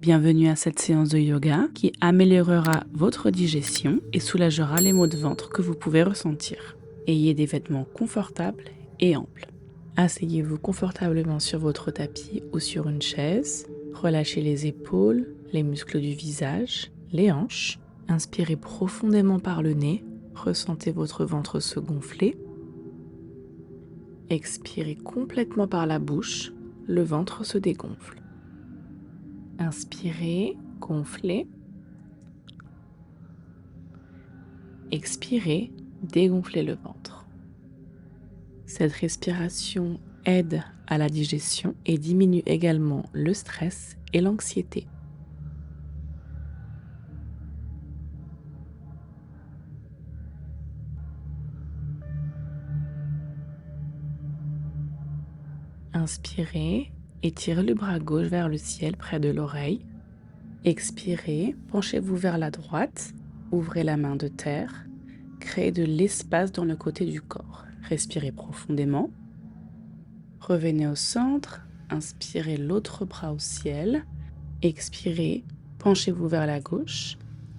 Bienvenue à cette séance de yoga qui améliorera votre digestion et soulagera les maux de ventre que vous pouvez ressentir. Ayez des vêtements confortables et amples. Asseyez-vous confortablement sur votre tapis ou sur une chaise. Relâchez les épaules, les muscles du visage, les hanches. Inspirez profondément par le nez. Ressentez votre ventre se gonfler. Expirez complètement par la bouche. Le ventre se dégonfle. Inspirez, gonflez. Expirez, dégonflez le ventre. Cette respiration aide à la digestion et diminue également le stress et l'anxiété. Inspirez, étirez le bras gauche vers le ciel près de l'oreille. Expirez, penchez-vous vers la droite, ouvrez la main de terre, créez de l'espace dans le côté du corps. Respirez profondément. Revenez au centre, inspirez l'autre bras au ciel. Expirez, penchez-vous vers la gauche,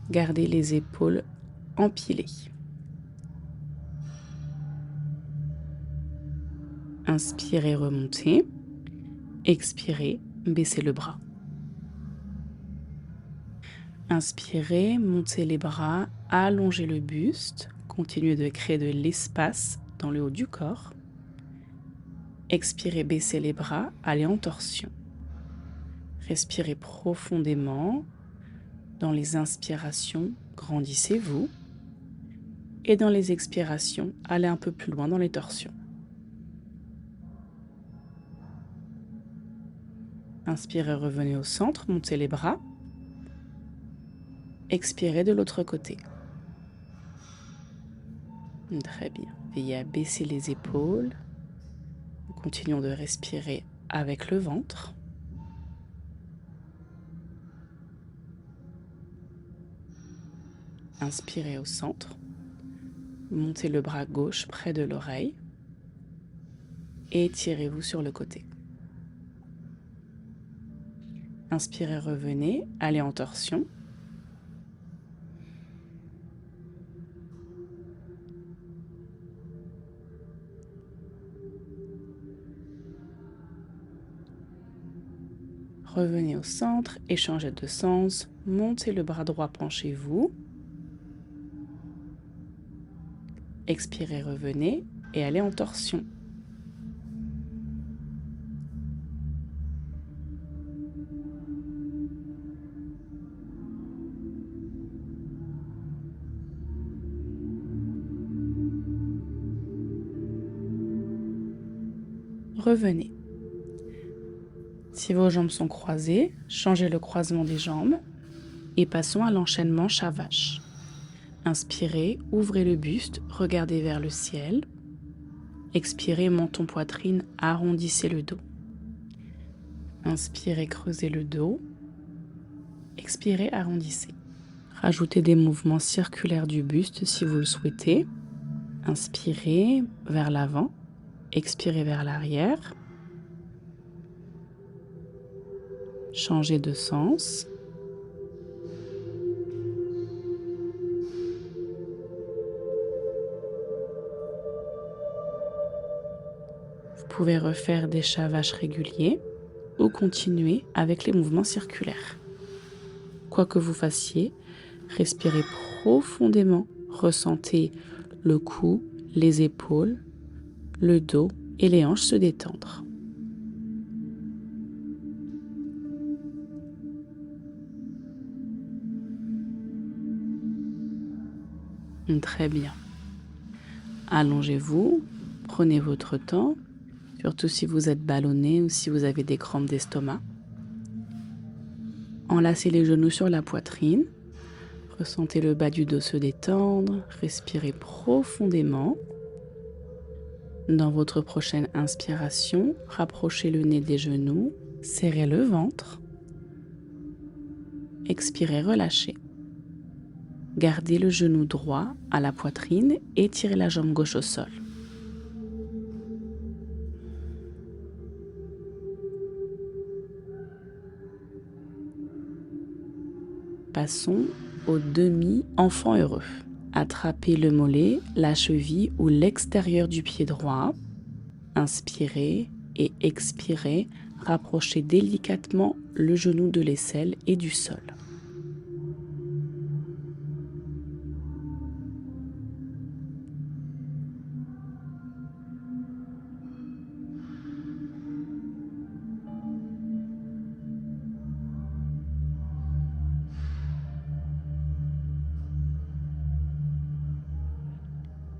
gardez les épaules empilées. Inspirez, remontez. Expirez, baissez le bras. Inspirez, montez les bras, allongez le buste, continuez de créer de l'espace dans le haut du corps. Expirez, baissez les bras, allez en torsion. Respirez profondément. Dans les inspirations, grandissez-vous. Et dans les expirations, allez un peu plus loin dans les torsions. Inspirez, revenez au centre, montez les bras. Expirez de l'autre côté. Très bien. Veillez à baisser les épaules. Nous continuons de respirer avec le ventre. Inspirez au centre. Montez le bras gauche près de l'oreille. Et étirez-vous sur le côté. Inspirez, revenez, allez en torsion. Revenez au centre et changez de sens. Montez le bras droit, penchez-vous. Expirez, revenez et allez en torsion. Revenez. Si vos jambes sont croisées, changez le croisement des jambes et passons à l'enchaînement chat-vache. Inspirez, ouvrez le buste, regardez vers le ciel. Expirez, menton poitrine, arrondissez le dos. Inspirez, creusez le dos. Expirez, arrondissez. Rajoutez des mouvements circulaires du buste si vous le souhaitez. Inspirez vers l'avant, expirez vers l'arrière. Changez de sens. Vous pouvez refaire des chats-vaches réguliers ou continuer avec les mouvements circulaires. Quoi que vous fassiez, respirez profondément, ressentez le cou, les épaules, le dos et les hanches se détendre. Très bien. Allongez-vous, prenez votre temps, surtout si vous êtes ballonné ou si vous avez des crampes d'estomac. Enlacez les genoux sur la poitrine. Ressentez le bas du dos se détendre. Respirez profondément. Dans votre prochaine inspiration, rapprochez le nez des genoux. Serrez le ventre. Expirez, relâchez. Gardez le genou droit à la poitrine et tirez la jambe gauche au sol. Passons au demi-enfant heureux. Attrapez le mollet, la cheville ou l'extérieur du pied droit. Inspirez et expirez. Rapprochez délicatement le genou de l'aisselle et du sol.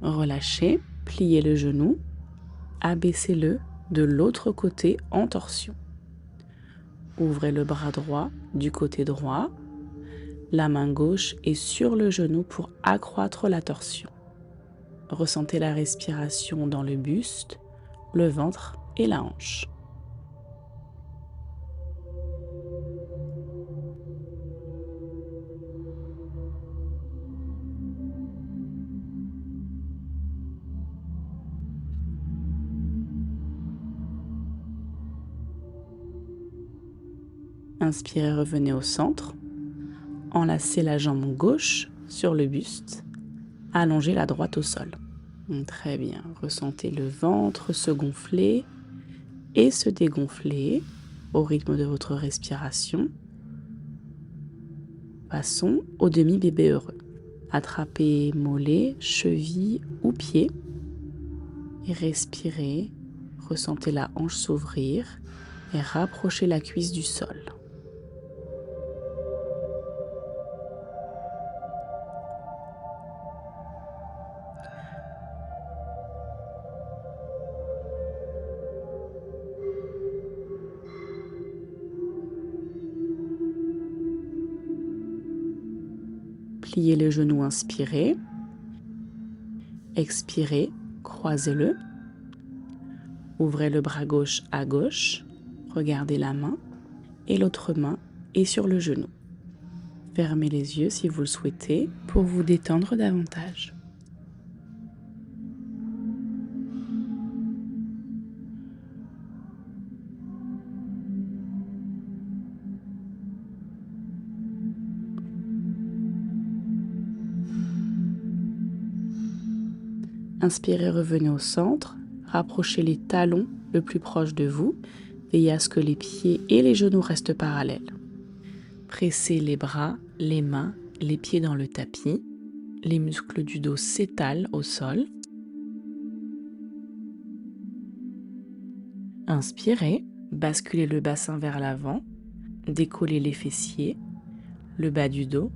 Relâchez, pliez le genou, abaissez-le de l'autre côté en torsion. Ouvrez le bras droit du côté droit. La main gauche est sur le genou pour accroître la torsion. Ressentez la respiration dans le buste, le ventre et la hanche. Inspirez, revenez au centre. Enlacez la jambe gauche sur le buste. Allongez la droite au sol. Très bien. Ressentez le ventre se gonfler et se dégonfler au rythme de votre respiration. Passons au demi-bébé heureux. Attrapez mollet, cheville ou pied et respirez. Ressentez la hanche s'ouvrir et rapprochez la cuisse du sol. Pliez le genou, inspirez. Expirez, croisez-le. Ouvrez le bras gauche à gauche. Regardez la main et l'autre main est sur le genou. Fermez les yeux si vous le souhaitez pour vous détendre davantage. Inspirez, revenez au centre, rapprochez les talons le plus proche de vous, veillez à ce que les pieds et les genoux restent parallèles. Pressez les bras, les mains, les pieds dans le tapis, les muscles du dos s'étalent au sol. Inspirez, basculez le bassin vers l'avant, décollez les fessiers, le bas du dos,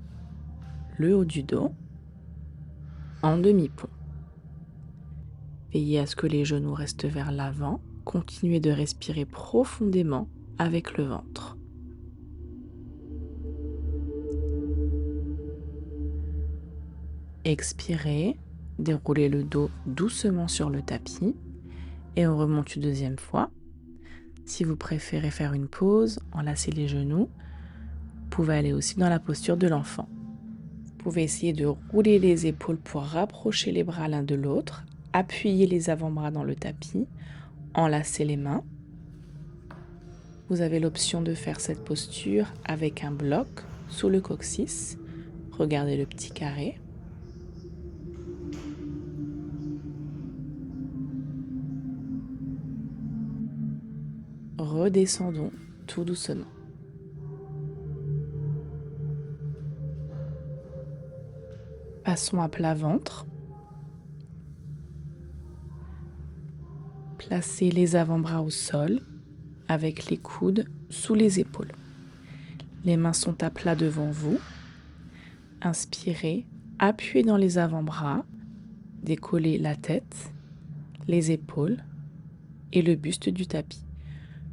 le haut du dos, en demi-pont. Veillez à ce que les genoux restent vers l'avant. Continuez de respirer profondément avec le ventre. Expirez, déroulez le dos doucement sur le tapis et on remonte une deuxième fois. Si vous préférez faire une pause, enlacez les genoux. Vous pouvez aller aussi dans la posture de l'enfant. Vous pouvez essayer de rouler les épaules pour rapprocher les bras l'un de l'autre. Appuyez les avant-bras dans le tapis, enlacez les mains. Vous avez l'option de faire cette posture avec un bloc sous le coccyx. Regardez le petit carré. Redescendons tout doucement. Passons à plat ventre. Placez les avant-bras au sol avec les coudes sous les épaules. Les mains sont à plat devant vous. Inspirez, appuyez dans les avant-bras, décollez la tête, les épaules et le buste du tapis.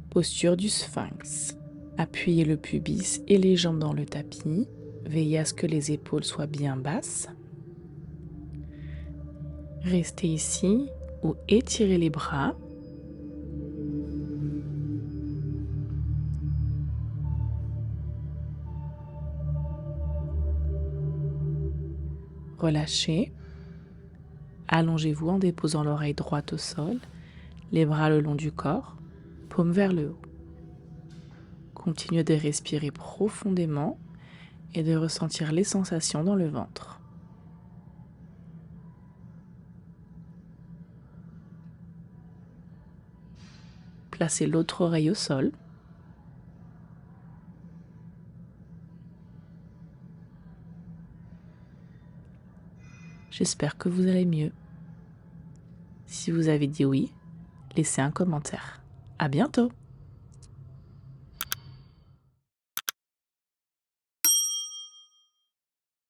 Posture du sphinx. Appuyez le pubis et les jambes dans le tapis. Veillez à ce que les épaules soient bien basses. Restez ici ou étirez les bras. Relâchez. Allongez-vous en déposant l'oreille droite au sol, les bras le long du corps, paume vers le haut. Continuez de respirer profondément et de ressentir les sensations dans le ventre. Placez l'autre oreille au sol. J'espère que vous allez mieux. Si vous avez dit oui, laissez un commentaire. À bientôt!